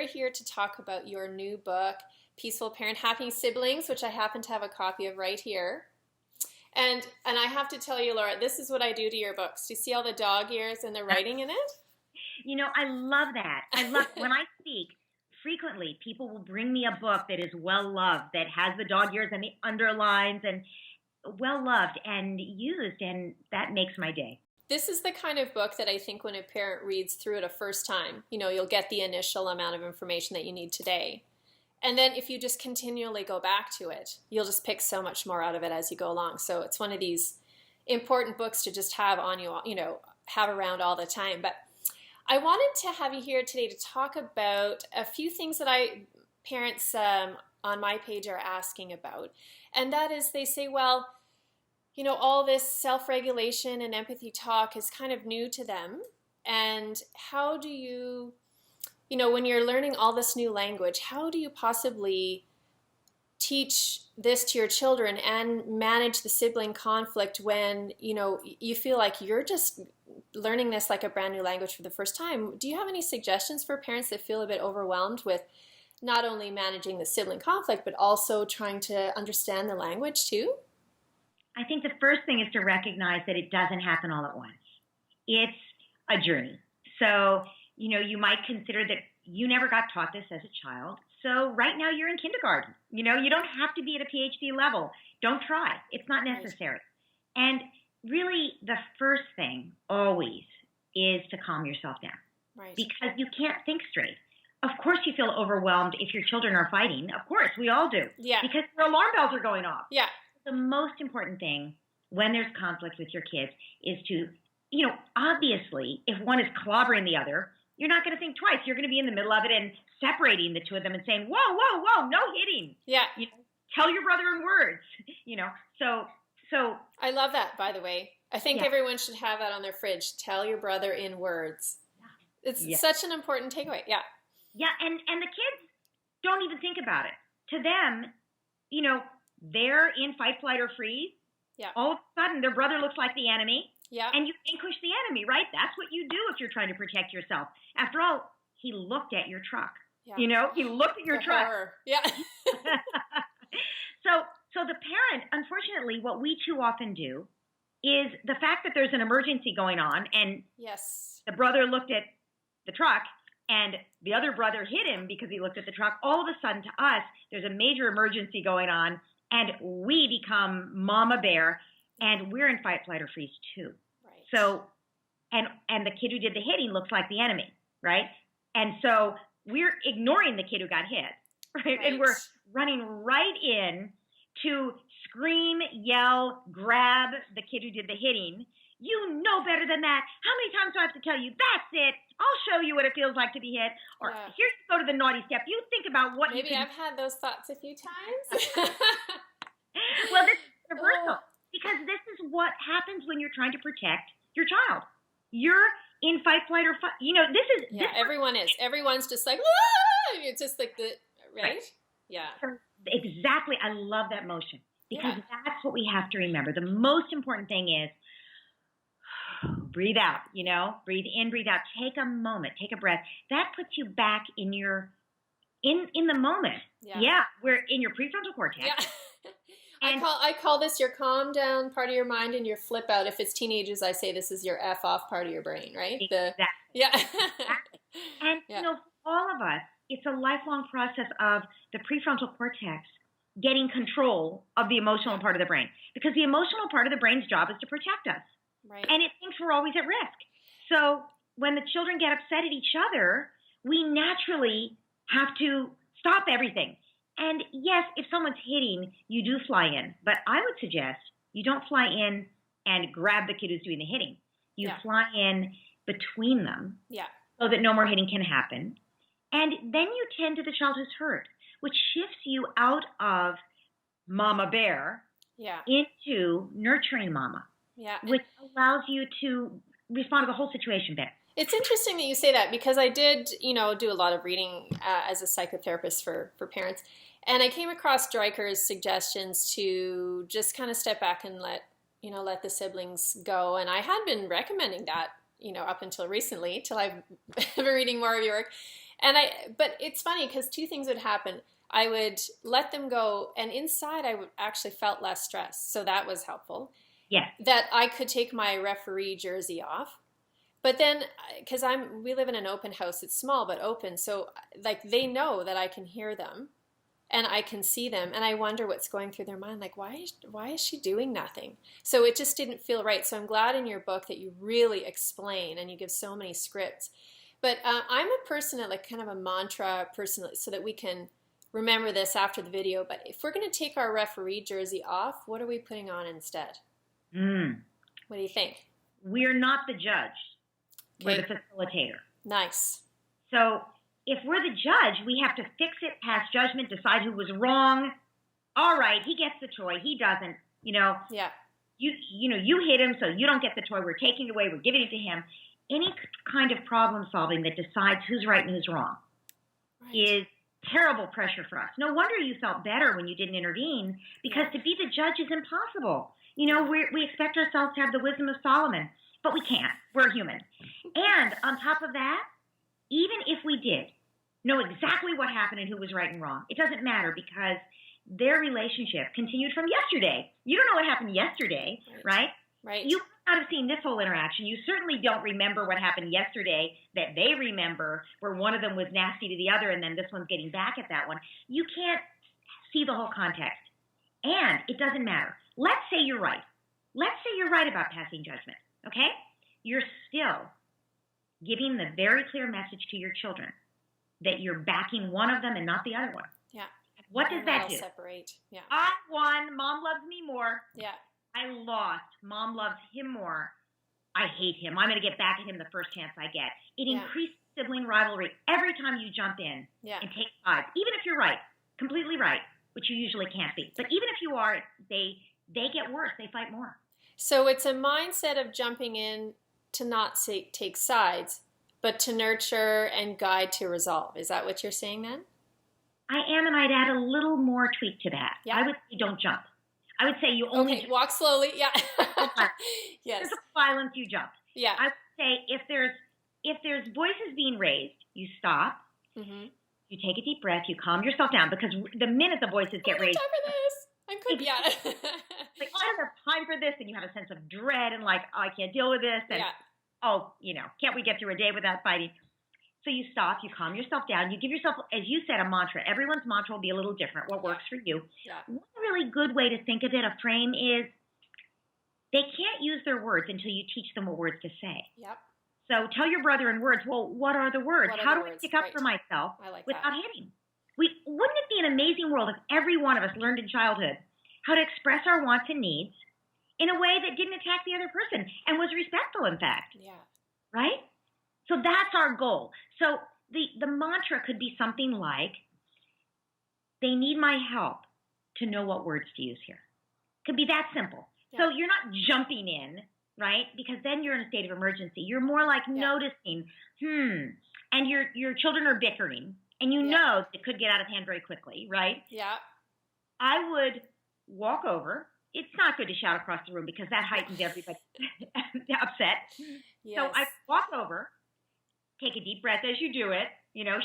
we're here to talk about your new book, Peaceful Parent, Happy Siblings, which I happen to have a copy of right here. And I have to tell you, Laura, this is what I do to your books. Do you see all the dog ears and the writing in it? You know, I love that. I love when I speak, frequently people will bring me a book that is well loved, that has the dog ears and the underlines and well loved and used, and that makes my day. This is the kind of book that I think when a parent reads through it a first time, you'll get the initial amount of information that you need today. And then if you just continually go back to it, you'll just pick so much more out of it as you go along. So it's one of these important books to just have on you, have around all the time. But I wanted to have you here today to talk about a few things that parents on my page are asking about. And that is, they say, well, all this self-regulation and empathy talk is kind of new to them. And how do you, when you're learning all this new language, how do you possibly teach this to your children and manage the sibling conflict when, you feel like you're just learning this like a brand new language for the first time? Do you have any suggestions for parents that feel a bit overwhelmed with not only managing the sibling conflict, but also trying to understand the language too? I think the first thing is to recognize that it doesn't happen all at once. It's a journey. So, you might consider that you never got taught this as a child. So right now you're in kindergarten. You don't have to be at a PhD level. Don't try. It's not necessary. Right. And really the first thing always is to calm yourself down. Right. Because you can't think straight. Of course you feel overwhelmed if your children are fighting. Of course, we all do. Yeah. Because your alarm bells are going off. Yeah. The most important thing when there's conflict with your kids is to, obviously, if one is clobbering the other, you're not going to think twice. You're going to be in the middle of it and separating the two of them and saying, whoa, whoa, whoa, no hitting. Yeah. Tell your brother in words, So I love that, by the way. I think everyone should have that on their fridge. Tell your brother in words. It's such an important takeaway. Yeah. Yeah, and the kids don't even think about it. To them, they're in fight, flight, or freeze. Yeah. All of a sudden, their brother looks like the enemy. Yeah. And you vanquish the enemy, right? That's what you do if you're trying to protect yourself. After all, he looked at your truck. Yeah. He looked at your truck. Horror. Yeah. So the parent, unfortunately, what we too often do is the fact that there's an emergency going on, and the brother looked at the truck, and the other brother hit him because he looked at the truck. All of a sudden, to us, there's a major emergency going on, and we become mama bear, and we're in fight, flight, or freeze too. Right. So, and the kid who did the hitting looks like the enemy, right? And so we're ignoring the kid who got hit, right? And we're running right in to scream, yell, grab the kid who did the hitting. You know better than that. How many times do I have to tell you, that's it, I'll show you what it feels like to be hit. Or here you go to the naughty step. You think about what Maybe I've had those thoughts a few times. Well, this is reversal. Because this is what happens when you're trying to protect your child. You're in fight, flight, or fight. Everyone is. Everyone's just like, ah! It's just like right? Yeah. Exactly. I love that motion. Because that's what we have to remember. The most important thing is breathe out, breathe in, breathe out. Take a moment, take a breath. That puts you back in in the moment. Yeah. We're in your prefrontal cortex. Yeah. I call this your calm down part of your mind and your flip out. If it's teenagers, I say this is your F off part of your brain, right? Exactly. And, for all of us, it's a lifelong process of the prefrontal cortex getting control of the emotional part of the brain. Because the emotional part of the brain's job is to protect us. Right. And it thinks we're always at risk. So when the children get upset at each other, we naturally have to stop everything. And yes, if someone's hitting, you do fly in. But I would suggest you don't fly in and grab the kid who's doing the hitting. You fly in between them so that no more hitting can happen. And then you tend to the child who's hurt, which shifts you out of mama bear into nurturing mama, which allows you to respond to the whole situation better. It's interesting that you say that because I did, do a lot of reading as a psychotherapist for parents. And I came across Dreiker's suggestions to just kind of step back and let the siblings go. And I had been recommending that, up until recently, till I've been reading more of your work. But it's funny because two things would happen. I would let them go, and inside I would actually felt less stressed. So that was helpful. Yeah. That I could take my referee jersey off. But then, because we live in an open house, it's small but open, so like they know that I can hear them, and I can see them, and I wonder what's going through their mind. Like, why is she doing nothing? So it just didn't feel right. So I'm glad in your book that you really explain and you give so many scripts. But I'm a person that like kind of a mantra person, so that we can remember this after the video. But if we're going to take our referee jersey off, what are we putting on instead? What do you think? We're not the judge. Okay. We're the facilitator. Nice. So if we're the judge, we have to fix it, pass judgment, decide who was wrong. All right, he gets the toy. He doesn't. Yeah. You hit him, so you don't get the toy. We're taking it away. We're giving it to him. Any kind of problem solving that decides who's right and who's wrong is terrible pressure for us. No wonder you felt better when you didn't intervene, because to be the judge is impossible. We expect ourselves to have the wisdom of Solomon, but we can't. We're human. And on top of that, even if we did know exactly what happened and who was right and wrong, it doesn't matter, because their relationship continued from yesterday. You don't know what happened yesterday, right? Right. You might not have seen this whole interaction. You certainly don't remember what happened yesterday that they remember, where one of them was nasty to the other and then this one's getting back at that one. You can't see the whole context. And it doesn't matter. Let's say you're right. Let's say you're right about passing judgment, okay? You're still giving the very clear message to your children that you're backing one of them and not the other one. Yeah. What does that do? Separate. Yeah. I won. Mom loves me more. Yeah. I lost. Mom loves him more. I hate him. I'm going to get back at him the first chance I get. It increases sibling rivalry every time you jump in and take sides. Even if you're right, completely right, which you usually can't be. But even if you are, they get worse. They fight more. So it's a mindset of jumping in to not take sides, but to nurture and guide to resolve. Is that what you're saying then? I am, and I'd add a little more tweak to that. Yeah. I would say don't jump. I would say you only walk slowly. Yeah. Yes. There's violence, you jump. Yeah. I would say if there's voices being raised, you stop. Mm-hmm. You take a deep breath. You calm yourself down, because the minute the voices get raised, time for this. I'm good. Yeah. Like, I don't have time for this, and you have a sense of dread and like, oh, I can't deal with this, and can't we get through a day without fighting? So you stop, you calm yourself down, you give yourself, as you said, a mantra. Everyone's mantra will be a little different, what works for you. Yeah. One really good way to think of it, a frame, is they can't use their words until you teach them what words to say. Yep. So tell your brother in words, well, what are the words? How do I stick up for myself without hitting? Wouldn't it be an amazing world if every one of us learned in childhood how to express our wants and needs in a way that didn't attack the other person and was respectful, in fact? Yeah. Right? So that's our goal. So the mantra could be something like, they need my help to know what words to use here. Could be that simple. Yeah. So you're not jumping in, right? Because then you're in a state of emergency. You're more like noticing, and your children are bickering, and you know it could get out of hand very quickly, right? Yeah. I would walk over. It's not good to shout across the room, because that heightens everybody upset. Yes. So I walk over, take a deep breath as you do it,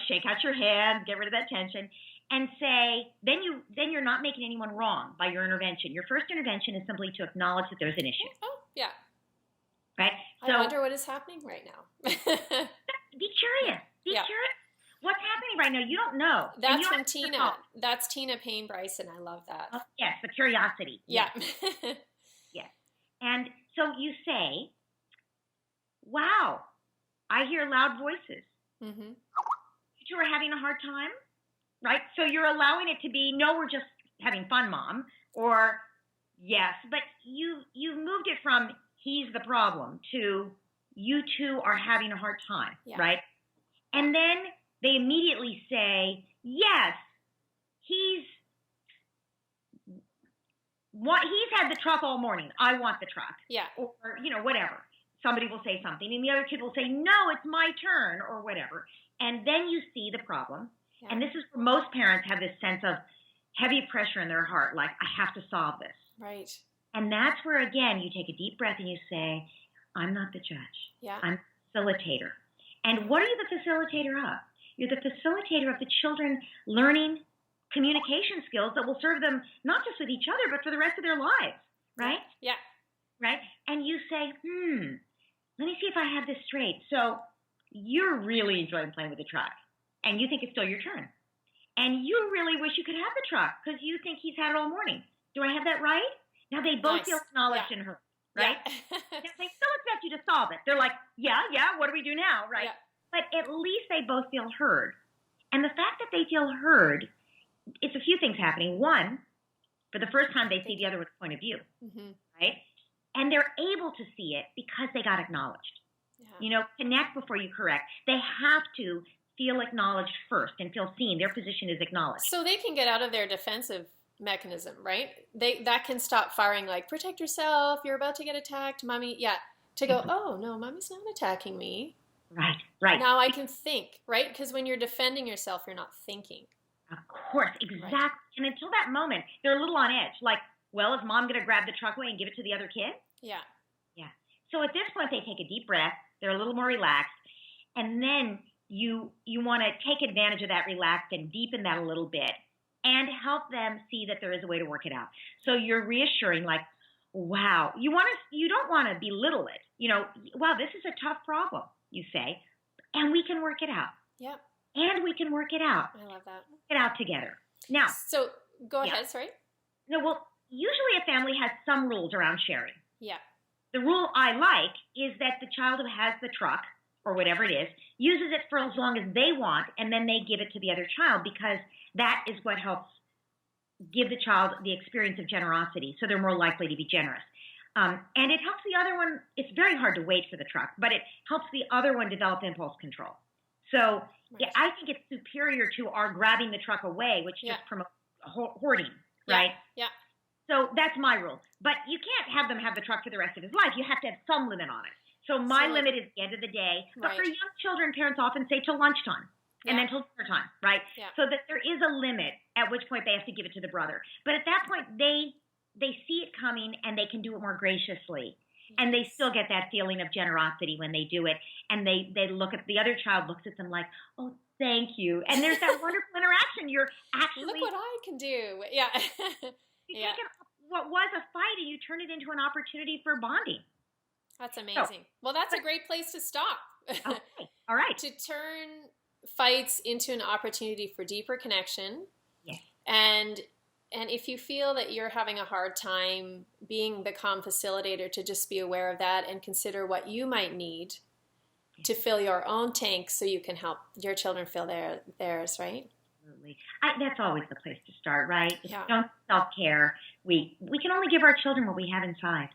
shake out your hands, get rid of that tension, and say, then you're not making anyone wrong by your intervention. Your first intervention is simply to acknowledge that there's an issue. Oh, yeah. Right? So, I wonder what is happening right now. Be curious. Be curious. What's happening right now? You don't know. That's from Tina. That's Tina Payne Bryson. I love that. Yes, the curiosity. Yeah. Yes. And so you say, wow, I hear loud voices. Mm-hmm. You two are having a hard time, right? So you're allowing it to be, no, we're just having fun, Mom. Or, yes, but you moved it from he's the problem to you two are having a hard time, right? And then they immediately say, yes, he's had the truck all morning. I want the truck. Yeah. Or, whatever. Somebody will say something, and the other kid will say, no, it's my turn, or whatever. And then you see the problem. Yeah. And this is where most parents have this sense of heavy pressure in their heart, like, I have to solve this. Right. And that's where, again, you take a deep breath and you say, I'm not the judge. Yeah. I'm the facilitator. And what are you the facilitator of? You're the facilitator of the children learning communication skills that will serve them not just with each other, but for the rest of their lives, right? Yeah. Right? And you say, let me see if I have this straight. So you're really enjoying playing with the truck, and you think it's still your turn. And you really wish you could have the truck because you think he's had it all morning. Do I have that right? Now they both feel acknowledged and heard, right? They still expect you to solve it. They're like, yeah, what do we do now, right? Yeah. But at least they both feel heard. And the fact that they feel heard, it's a few things happening. One, for the first time, they see the other one's point of view, right? And they're able to see it because they got acknowledged. Yeah. Connect before you correct. They have to feel acknowledged first and feel seen. Their position is acknowledged. So they can get out of their defensive mechanism, right? That can stop firing like, protect yourself, you're about to get attacked, mommy. Yeah. To go, oh, no, mommy's not attacking me. Right. Now I can think, right? Because when you're defending yourself, you're not thinking. Of course, exactly. Right. And until that moment, they're a little on edge. Like, well, is mom going to grab the truck away and give it to the other kid? Yeah. So at this point, they take a deep breath. They're a little more relaxed. And then you want to take advantage of that relaxed and deepen that a little bit and help them see that there is a way to work it out. So you're reassuring, like, wow, you don't want to belittle it. Wow, this is a tough problem, you say, and we can work it out. Yep. And we can work it out. I love that. Work it out together. Now. So go ahead, sorry. No, well, usually a family has some rules around sharing. Yeah. The rule I like is that the child who has the truck, or whatever it is, uses it for as long as they want, and then they give it to the other child, because that is what helps give the child the experience of generosity, so they're more likely to be generous. And it helps the other one. It's very hard to wait for the truck, but it helps the other one develop impulse control. So yeah, I think it's superior to our grabbing the truck away, which just promotes hoarding, right? Yeah. So that's my rule. But you can't have them have the truck for the rest of his life. You have to have some limit on it. So my limit is the end of the day. But for young children, parents often say till lunchtime and then till dinner time, right? Yeah. So that there is a limit at which point they have to give it to the brother. But at that point, they see it coming and they can do it more graciously. Yes. And they still get that feeling of generosity when they do it. And they look at the other child, looks at them like, oh, thank you. And there's that wonderful interaction. You're actually. Look what I can do. Yeah. You take what was a fight and you turn it into an opportunity for bonding. That's amazing. Well, that's a great place to stop. Okay. All right. To turn fights into an opportunity for deeper connection. Yes. And if you feel that you're having a hard time being the calm facilitator, to just be aware of that and consider what you might need to fill your own tank so you can help your children fill theirs, right? Absolutely. That's always the place to start, right? Yeah. Don't self-care. We can only give our children what we have inside.